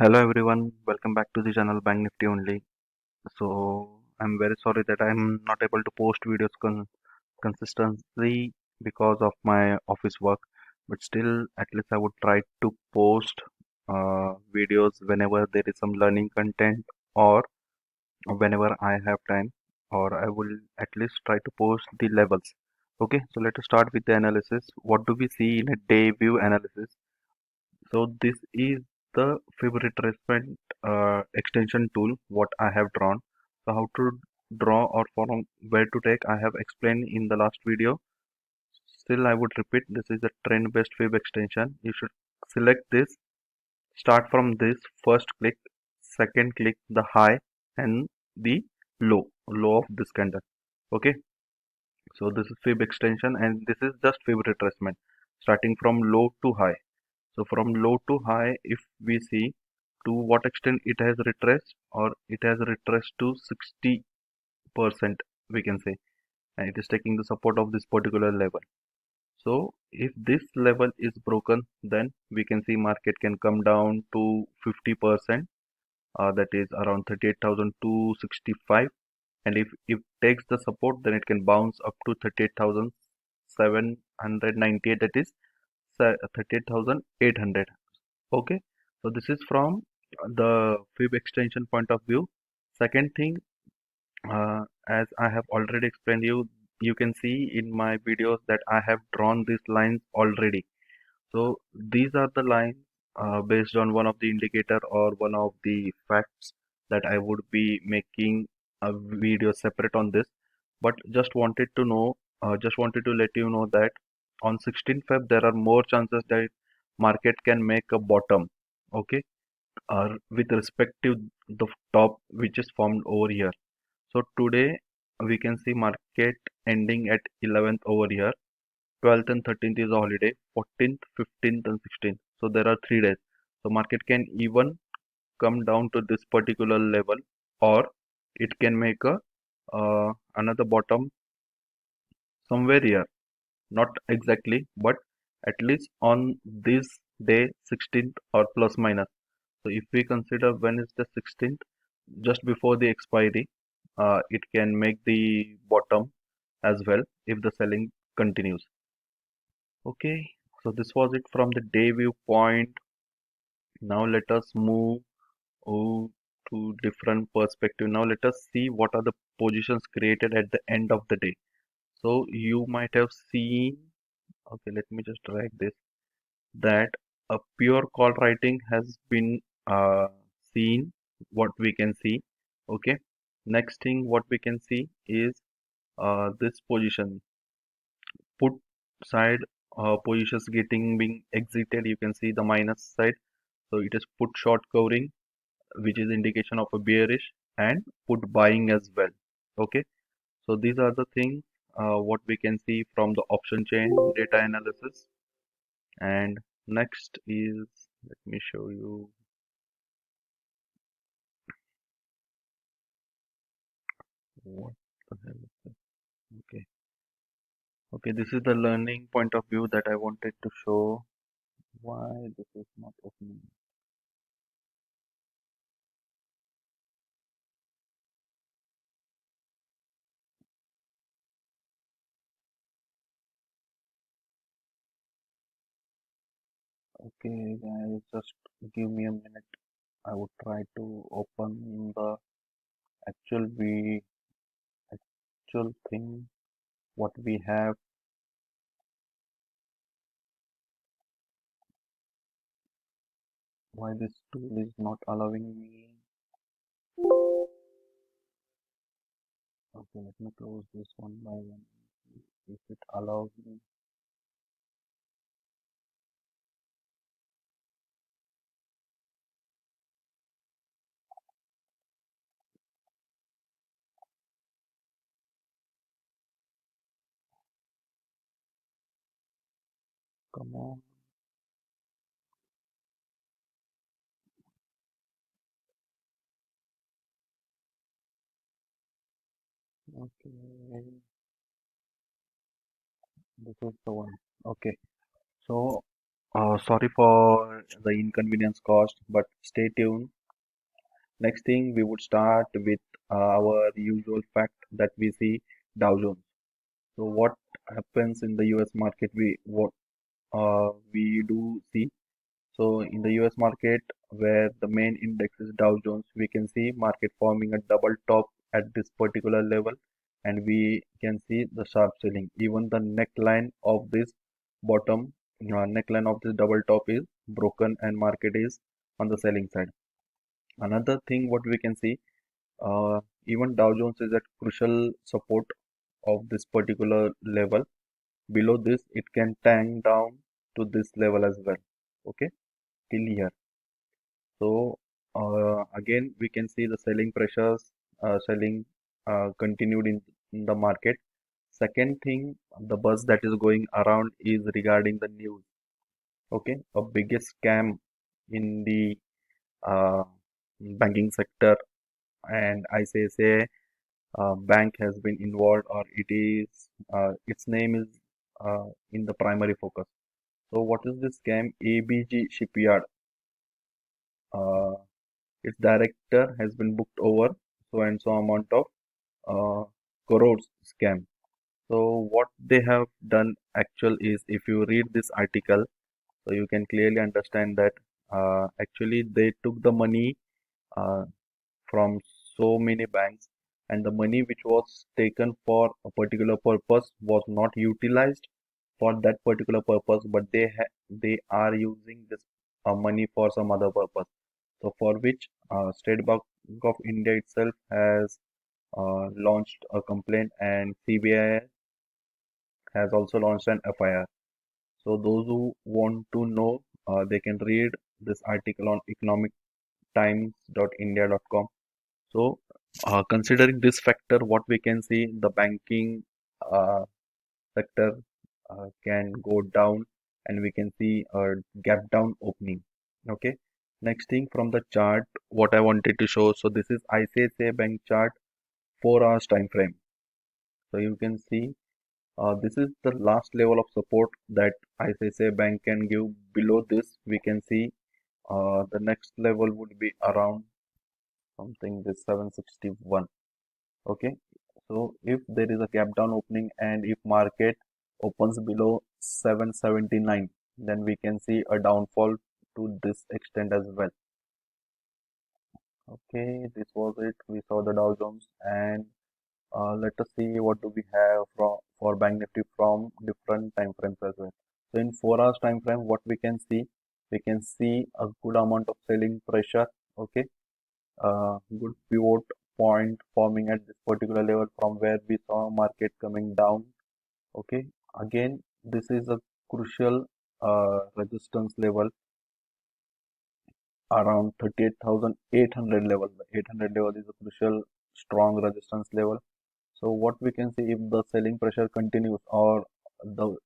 Hello everyone, welcome back to the channel Banknifty only. So I'm very sorry that I'm not able to post videos consistently because of my office work, but still at least I would try to post videos whenever there is some learning content or whenever I have time, or I will at least try to post the levels. Okay, so let us start with the analysis. What do we see in a day view analysis? So this is the fib retracement extension tool what I have drawn. So how to draw or from where to take I have explained in the last video. Still I would repeat, this is a trend based fib extension. You should select this, start from this, first click, second click the high and the low of this candle. Okay, so this is fib extension and this is just fib retracement starting from low to high. So from low to high, if we see to what extent it has retraced, or it has retraced to 60%, we can say, and it is taking the support of this particular level. So if this level is broken, then we can see market can come down to 50%, that is around 38,265. And if it takes the support, then it can bounce up to 38,798, that is 38,800. Okay, so this is from the fib extension point of view. Second thing, as I have already explained you, you can see in my videos that I have drawn these lines already. So these are the lines based on one of the indicator or one of the facts that I would be making a video separate on this. But just wanted to let you know that on 16th Feb there are more chances that market can make a bottom. Okay, with respect to the top which is formed over here. So today we can see market ending at 11th over here. 12th and 13th is a holiday. 14th, 15th and 16th. So there are 3 days. So market can even come down to this particular level, or it can make a another bottom somewhere here. Not exactly, but at least on this day 16th or plus minus. So if we consider when is the 16th, just before the expiry, it can make the bottom as well if the selling continues. Okay, so this was it from the day viewpoint. Now let us move to different perspective. Now let us see what are the positions created at the end of the day. So you might have seen, okay, let me just drag this, that a pure call writing has been seen, what we can see. Okay, next thing what we can see is this position, put side positions getting being exited. You can see the minus side, so it is put short covering, which is indication of a bearish, and put buying as well. Okay, so these are the things what we can see from the option chain data analysis. And next is, let me show you what the hell is this. Okay, okay, this is the learning point of view that I wanted to show. Why this is not opening? Okay, guys, just give me a minute. I would try to open the actual actual thing what we have. Why this tool is not allowing me? Okay, let me close this one by one. If it allows me, come on. Okay, this is the one. Okay, so Sorry for the inconvenience caused, but stay tuned. Next thing, we would start with our usual fact that we see Dow Jones. So what happens in the US market? We do see. So in the US market, where the main index is Dow Jones, we can see market forming a double top at this particular level, and we can see the sharp selling. Even the neckline of this bottom neckline of this double top is broken, and market is on the selling side. Another thing, what we can see, even Dow Jones is at crucial support of this particular level. Below this, it can tank down to this level as well. Okay, till here. So again, we can see the selling pressures, selling continued in the market. Second thing, the buzz that is going around is regarding the news. Okay, a biggest scam in the uh, banking sector, and ICICI bank has been involved, or its name is in the primary focus. So what is this scam? ABG Shipyard. Uh, its director has been booked over so and so amount of uh, crores scam. So what they have done actual is, if you read this article, so you can clearly understand that actually they took the money uh, from so many banks, and the money which was taken for a particular purpose was not utilized for that particular purpose, but they are using this money for some other purpose. So for which State Bank of India itself has launched a complaint, and CBI has also launched an FIR. So those who want to know, they can read this article on economictimes.india.com. So considering this factor, what we can see, the banking uh, sector can go down, and we can see a gap down opening. Okay. Next thing, from the chart, what I wanted to show. So this is ICICI Bank chart, 4 hours time frame. So you can see this is the last level of support that ICICI Bank can give. Below this, we can see the next level would be around something this 761. Okay, so if there is a gap down opening, and if market opens below 779, then we can see a downfall to this extent as well. Okay, this was it. We saw the Dow Jones, and let us see what do we have for Bank Nifty from different time frames as well. So in 4 hours time frame, what we can see a good amount of selling pressure. Okay, good pivot point forming at this particular level from where we saw market coming down. Okay, again, this is a crucial resistance level around 38,800 level. The 800 level is a crucial strong resistance level. So what we can see, if the selling pressure continues, or the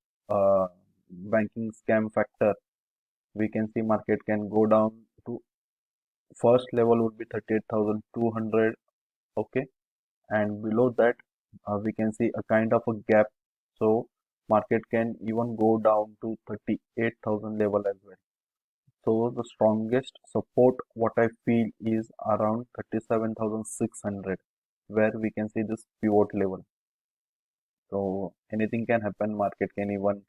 banking scam factor, we can see market can go down to first level would be 38,200. Okay, and below that we can see a kind of a gap. So market can even go down to 38,000 level as well. So the strongest support, what I feel, is around 37,600, where we can see this pivot level. So anything can happen. Market can even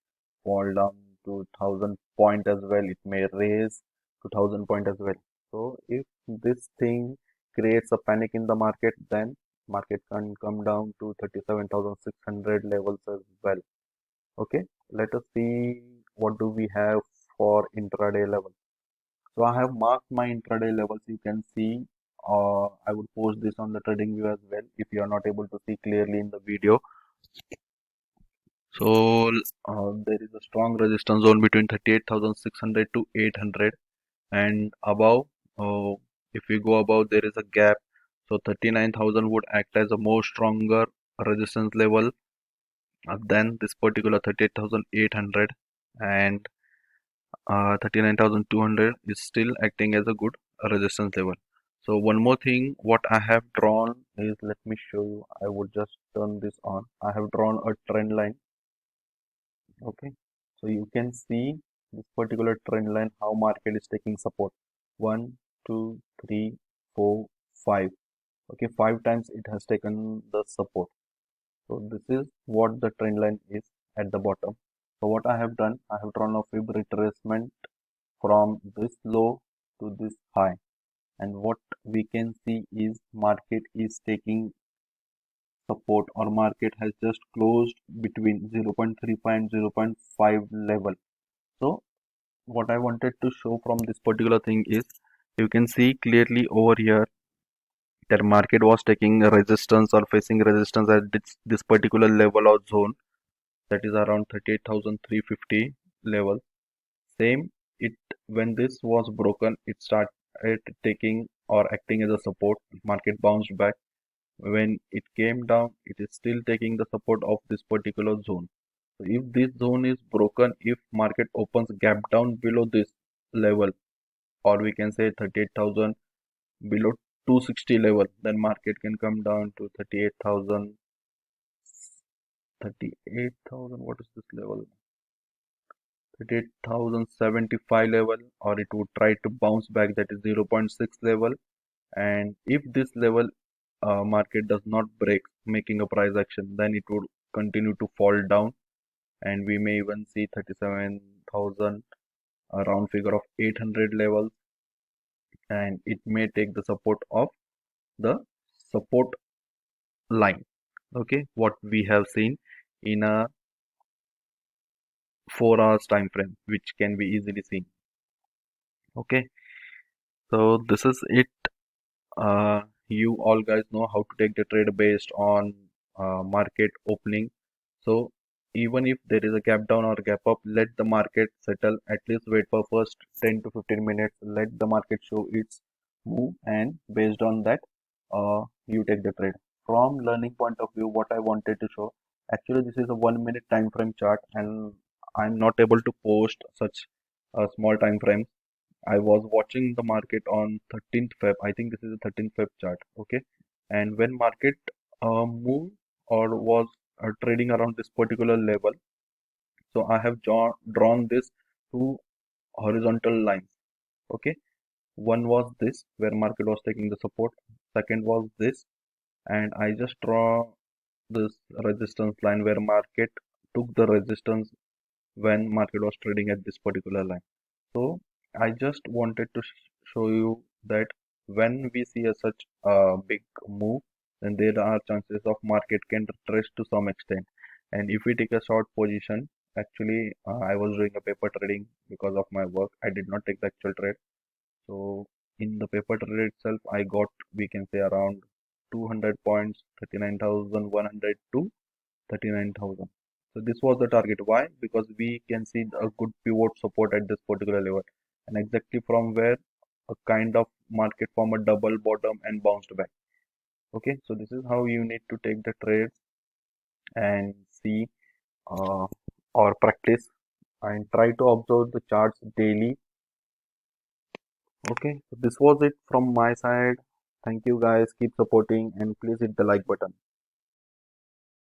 fall down to 1,000 point as well. It may raise to 1,000 point as well. So if this thing creates a panic in the market, then market can come down to 37,600 levels as well. Okay, let us see what do we have for intraday level. So I have marked my intraday levels. You can see, I would post this on the trading view as well if you are not able to see clearly in the video. So there is a strong resistance zone between 38,600 to 800, and above, uh, if we go above, there is a gap. So 39,000 would act as a more stronger resistance level than this particular 38,800, and 39,200 is still acting as a good resistance level. So one more thing, what I have drawn is, let me show you. I would just turn this on. I have drawn a trend line. Okay, so you can see. this particular trend line, how market is taking support. 1 2 3 4 5. Okay, 5 times it has taken the support. So this is what the trend line is at the bottom. So what I have done, I have drawn a fib retracement from this low to this high, and what we can see is market is taking support, or market has just closed between 0.35 and 0.5 level. So what I wanted to show from this particular thing is, you can see clearly over here that market was taking a resistance or facing resistance at this particular level or zone, that is around 38,350 level. Same, it when this was broken, it started taking or acting as a support. Market bounced back. When it came down, it is still taking the support of this particular zone. So if this zone is broken, if market opens gap down below this level, or we can say 38,000 below 260 level, then market can come down to 38,000. What is this level? 38,075 level, or it would try to bounce back, that is 0.6 level. And if this level market does not break, making a price action, then it would continue to fall down, and we may even see 37,000, a round figure of 800 levels, and it may take the support of the support line. Okay, what we have seen in a 4 hours time frame, which can be easily seen. Okay, so this is it. You all guys know how to take the trade based on market opening. So even if there is a gap down or gap up, let the market settle. At least wait for first 10 to 15 minutes. Let the market show its move, and based on that, you take the trade. From learning point of view, what I wanted to show, actually this is a 1 minute time frame chart, and I'm not able to post such small time frames. I was watching the market on 13th Feb. I think this is a 13th Feb chart. Okay. And when market moved or was trading around this particular level, so I have drawn this two horizontal lines. Okay. One was this where market was taking the support. Second was this. And I just draw this resistance line where market took the resistance when market was trading at this particular line. So I just wanted to show you that when we see a such big move, then there are chances of market can retrace to some extent. And if we take a short position, actually I was doing a paper trading because of my work. I did not take the actual trade. So in the paper trade itself, I got, we can say, around 200 points, 39,100 to 39,000. So this was the target. Why? Because we can see a good pivot support at this particular level, and exactly from where a kind of market form a double bottom and bounced back. Okay, so this is how you need to take the trades and see uh, or practice and try to observe the charts daily. Okay, so this was it from my side. Thank you guys. Keep supporting and please hit the like button.